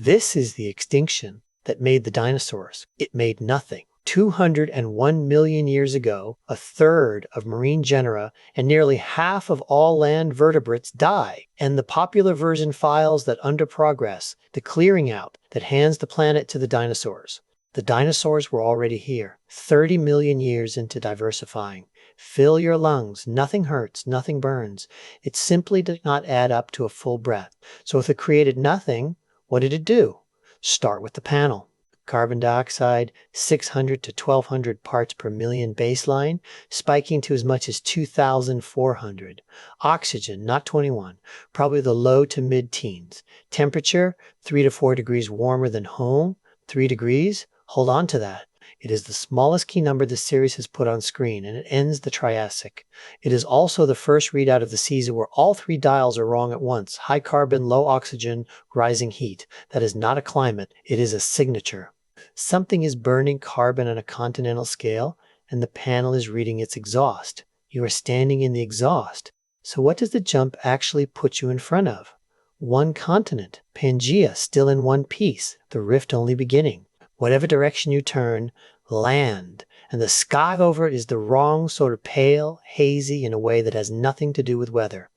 This is the extinction that made the dinosaurs. It made nothing. 201 million years ago, a third of marine genera and nearly half of all land vertebrates die. And the popular version files that under progress, the clearing out that hands the planet to the dinosaurs. The dinosaurs were already here, 30 million years into diversifying. Fill your lungs. Nothing hurts. Nothing burns. It simply did not add up to a full breath. So if it created nothing, what did it do? Start with the panel. Carbon dioxide, 600 to 1200 parts per million baseline, spiking to as much as 2,400. Oxygen, not 21, probably the low to mid-teens. Temperature, 3 to 4 degrees warmer than home. 3 degrees? Hold on to that. It is the smallest key number the series has put on screen, and it ends the Triassic. It is also the first readout of the season where all three dials are wrong at once. High carbon, low oxygen, rising heat. That is not a climate, it is a signature. Something is burning carbon on a continental scale, and the panel is reading its exhaust. You are standing in the exhaust. So what does the jump actually put you in front of? One continent, Pangaea, still in one piece, the rift only beginning. Whatever direction you turn, land, and the sky over it is the wrong sort of pale, hazy in a way that has nothing to do with weather.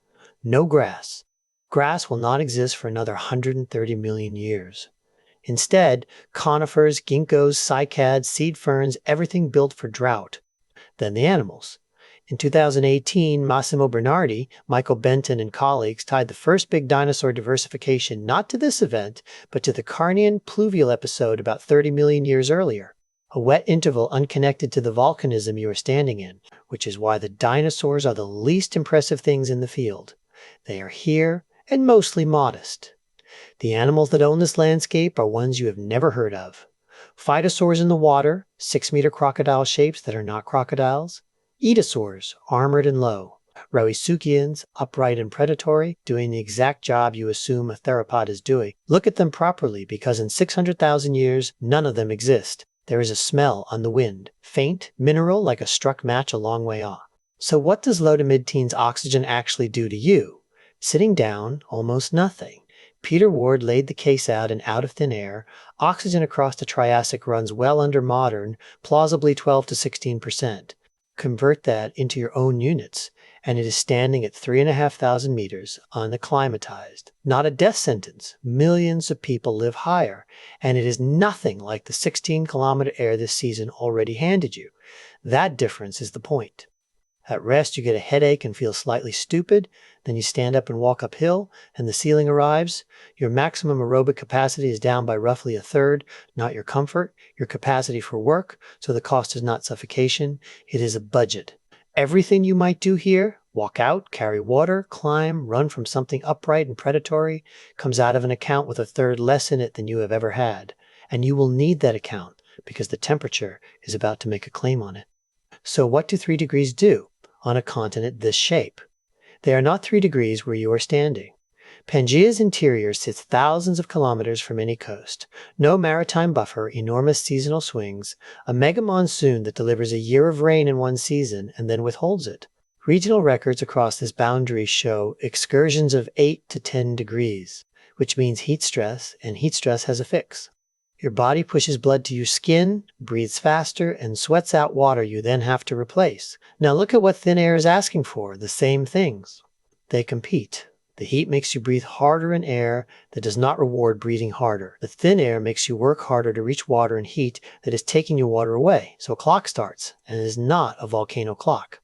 No grass. Grass will not exist for another 130 million years. Instead, conifers, ginkgos, cycads, seed ferns, everything built for drought. Then the animals. In 2018, Massimo Bernardi, Michael Benton, and colleagues tied the first big dinosaur diversification not to this event, but to the Carnian pluvial episode about 30 million years earlier, a wet interval unconnected to the volcanism you are standing in, which is why the dinosaurs are the least impressive things in the field. They are here and mostly modest. The animals that own this landscape are ones you have never heard of. Phytosaurs in the water, 6-meter crocodile shapes that are not crocodiles. Aetosaurs, armored and low. Rauisuchians, upright and predatory, doing the exact job you assume a theropod is doing. Look at them properly, because in 600,000 years, none of them exist. There is a smell on the wind, faint, mineral like a struck match a long way off. So what does low to mid-teens oxygen actually do to you? Sitting down, almost nothing. Peter Ward laid the case out, and out of thin air, oxygen across the Triassic runs well under modern, plausibly 12 to 16%. Convert that into your own units, and it is standing at 3,500 meters, unacclimatized. Not a death sentence. Millions of people live higher, and it is nothing like the 16-kilometer air this season already handed you. That difference is the point. At rest, you get a headache and feel slightly stupid. Then you stand up and walk uphill, and the ceiling arrives. Your maximum aerobic capacity is down by roughly a third, not your comfort, your capacity for work, so the cost is not suffocation, it is a budget. Everything you might do here, walk out, carry water, climb, run from something upright and predatory, comes out of an account with a third less in it than you have ever had. And you will need that account, because the temperature is about to make a claim on it. So what do 3 degrees do on a continent this shape? They are not 3 degrees where you are standing. Pangaea's interior sits thousands of kilometers from any coast. No maritime buffer, enormous seasonal swings, a mega monsoon that delivers a year of rain in one season and then withholds it. Regional records across this boundary show excursions of 8 to 10 degrees, which means heat stress, and heat stress has a fix. Your body pushes blood to your skin, breathes faster, and sweats out water you then have to replace. Now look at what thin air is asking for, the same things. They compete. The heat makes you breathe harder in air that does not reward breathing harder. The thin air makes you work harder to reach water and heat that is taking your water away. So a clock starts, and it is not a volcano clock.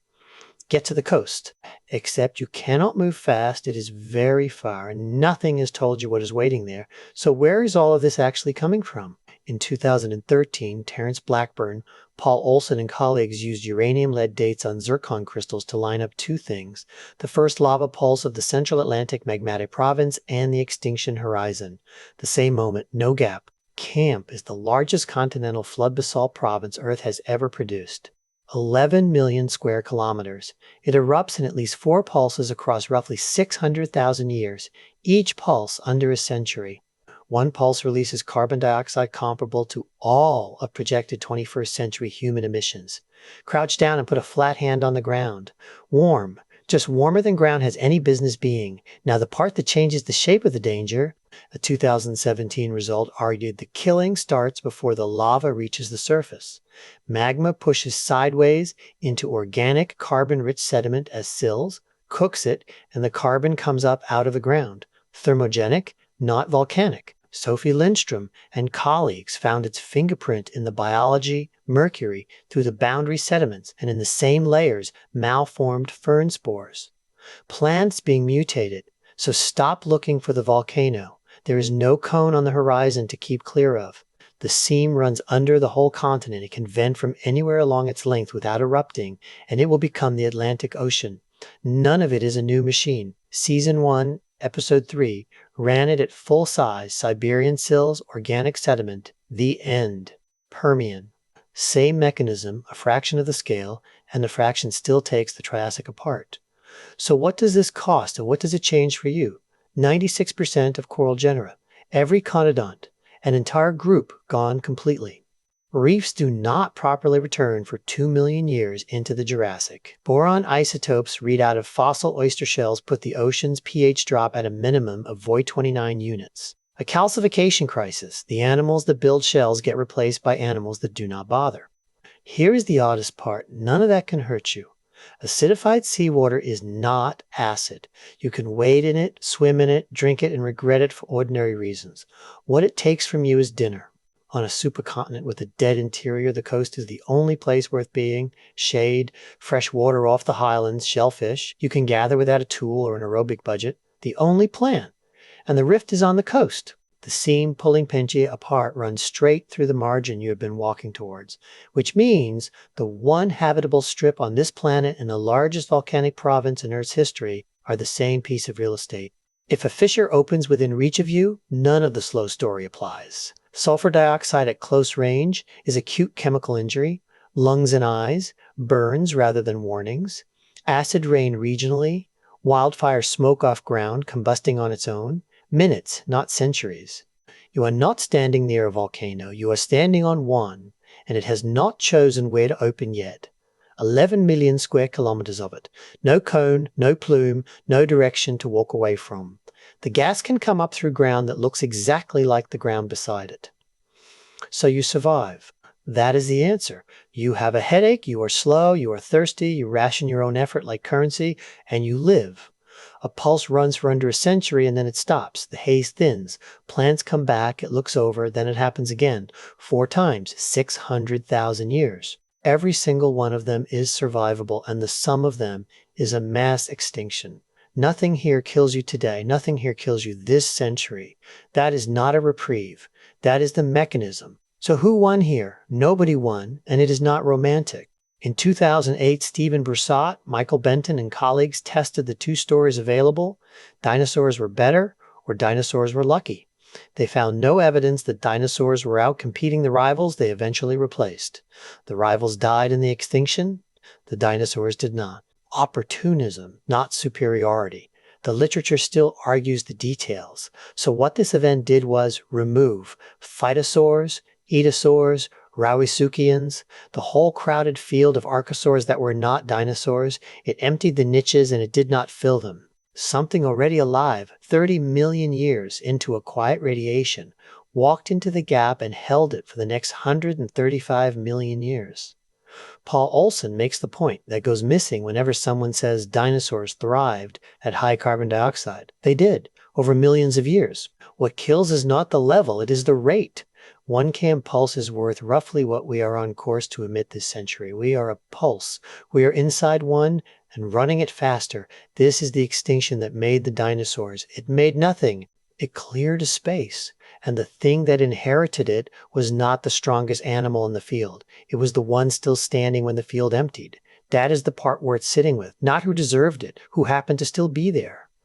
Get to the coast. Except you cannot move fast, it is very far, and nothing has told you what is waiting there. So where is all of this actually coming from? In 2013, Terence Blackburn, Paul Olson, and colleagues used uranium-lead dates on zircon crystals to line up two things: the first lava pulse of the Central Atlantic Magmatic Province and the extinction horizon. The same moment, no gap. Camp is the largest continental flood basalt province Earth has ever produced. 11 million square kilometers. It erupts in at least 4 pulses across roughly 600,000 years, each pulse under a century. One pulse releases carbon dioxide comparable to all of projected 21st century human emissions. Crouch down and put a flat hand on the ground. Warm, Just warmer than ground has any business being. Now the part that changes the shape of the danger, a 2017 result argued the killing starts before the lava reaches the surface. Magma pushes sideways into organic carbon-rich sediment as sills, cooks it, and the carbon comes up out of the ground. Thermogenic, not volcanic. Sophie Lindstrom and colleagues found its fingerprint in the biology, mercury, through the boundary sediments, and in the same layers, malformed fern spores. Plants being mutated, so stop looking for the volcano. There is no cone on the horizon to keep clear of. The seam runs under the whole continent. It can vent from anywhere along its length without erupting, and it will become the Atlantic Ocean. None of it is a new machine. Season 1, Episode 3, ran it at full size, Siberian sills, organic sediment, the end. Permian. Same mechanism, a fraction of the scale, and the fraction still takes the Triassic apart. So what does this cost, and what does it change for you? 96% of coral genera, every conodont, an entire group gone completely. Reefs do not properly return for 2 million years into the Jurassic. Boron isotopes read out of fossil oyster shells put the ocean's pH drop at a minimum of Voigt-29 units. A calcification crisis. The animals that build shells get replaced by animals that do not bother. Here is the oddest part. None of that can hurt you. Acidified seawater is not acid. You can wade in it, swim in it, drink it, and regret it for ordinary reasons. What it takes from you is dinner. On a supercontinent with a dead interior, the coast is the only place worth being. Shade, fresh water off the highlands, shellfish. You can gather without a tool or an aerobic budget. The only plan. And the rift is on the coast. The seam pulling Pangaea apart runs straight through the margin you have been walking towards, which means the one habitable strip on this planet and the largest volcanic province in Earth's history are the same piece of real estate. If a fissure opens within reach of you, none of the slow story applies. Sulfur dioxide at close range is acute chemical injury, lungs and eyes, burns rather than warnings, acid rain regionally, wildfire smoke off ground combusting on its own, minutes, not centuries. You are not standing near a volcano, you are standing on one, and it has not chosen where to open yet. 11 million square kilometers of it. No cone, no plume, no direction to walk away from. The gas can come up through ground that looks exactly like the ground beside it. So you survive. That is the answer. You have a headache, you are slow, you are thirsty, you ration your own effort like currency, and you live. A pulse runs for under a century and then it stops. The haze thins. Plants come back, it looks over, then it happens again. 4 times, 600,000 years. Every single one of them is survivable, and the sum of them is a mass extinction. Nothing here kills you today. Nothing here kills you this century. That is not a reprieve. That is the mechanism. So who won here? Nobody won, and it is not romantic. In 2008, Stephen Broussard, Michael Benton, and colleagues tested the 2 stories available. Dinosaurs were better, or dinosaurs were lucky. They found no evidence that dinosaurs were out competing the rivals they eventually replaced. The rivals died in the extinction. The dinosaurs did not. Opportunism, not superiority. The literature still argues the details. So what this event did was remove phytosaurs, aetosaurs, rauisuchians, the whole crowded field of archosaurs that were not dinosaurs. It emptied the niches and it did not fill them. Something already alive, 30 million years into a quiet radiation, walked into the gap and held it for the next 135 million years. Paul Olsen makes the point that goes missing whenever someone says dinosaurs thrived at high carbon dioxide. They did, over millions of years. What kills is not the level, it is the rate. 1 cam pulse is worth roughly what we are on course to emit this century. We are a pulse. We are inside one and running it faster. This is the extinction that made the dinosaurs. It made nothing. It cleared a space. And the thing that inherited it was not the strongest animal in the field. It was the one still standing when the field emptied. That is the part worth sitting with, not who deserved it, who happened to still be there.